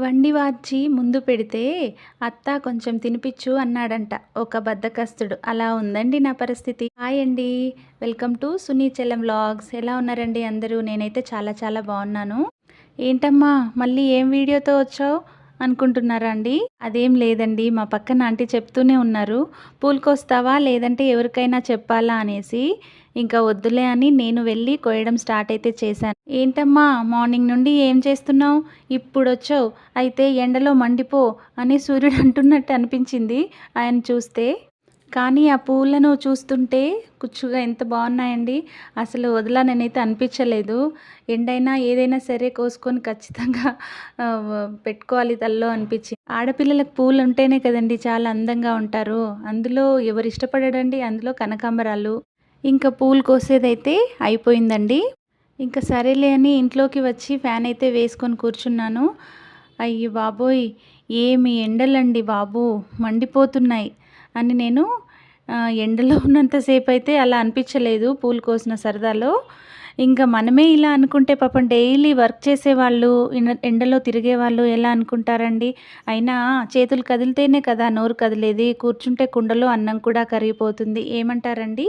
వండి వార్చి ముందు పెడితే అత్త కొంచెం తినిపిచ్చు అన్నాడంట ఒక బద్ధకస్తుడు. అలా ఉందండి నా పరిస్థితి. హాయ్ అండి. Welcome to Sunichellam vlogs. ఎలా ఉన్నారండి అందరూ? నేనైతే చాలా చాలా బాగున్నాను. ఏంటమ్మా మళ్ళీ ఏం వీడియోతో వచ్చావు అనుకుంటున్నారా అండి? అదేం లేదండి, మా పక్కన ఆంటీ చెప్తూనే ఉన్నారు, పూలుకొస్తావా లేదంటే ఎవరికైనా చెప్పాలా అనేసి. ఇంకా వద్దులే అని నేను వెళ్ళి కోయడం స్టార్ట్ అయితే చేశాను. ఏంటమ్మా మార్నింగ్ నుండి ఏం చేస్తున్నావు, ఇప్పుడొచ్చావు అయితే ఎండలో మండిపో అని సూర్యుడు అంటున్నట్టు అనిపించింది ఆయన చూస్తే. కానీ ఆ పూలను చూస్తుంటే కుచ్చుగా ఎంత బాగున్నాయండి. అసలు వదలననైతే అనిపించలేదు. ఎండైనా ఏదైనా సరే కోసుకొని ఖచ్చితంగా పెట్టుకోవాలి తలలో అనిపించింది. ఆడపిల్లలకు పూలు ఉంటేనే కదండి చాలా అందంగా ఉంటారు. అందులో ఎవరు ఇష్టపడడండి, అందులో కనకాంబరాలు. ఇంకా పూలు కోసేదైతే అయిపోయిందండి. ఇంకా సరేలే అని ఇంట్లోకి వచ్చి ఫ్యాన్ అయితే వేసుకొని కూర్చున్నాను. అయ్య బాబోయ్! ఏమి ఎండలండి బాబు, మండిపోతున్నాయి అని నేను ఎండలో ఉన్నంతసేపు అయితే అలా అనిపించలేదు పూలు కోసిన సరదాలో. ఇంకా మనమే ఇలా అనుకుంటే పాపం డైలీ వర్క్ చేసేవాళ్ళు, ఎండలో తిరిగేవాళ్ళు ఎలా అనుకుంటారండి? అయినా చేతులు కదిలితేనే కదా నోరు కదిలేది. కూర్చుంటే కుండలో అన్నం కూడా కరిగిపోతుంది. ఏమంటారండి?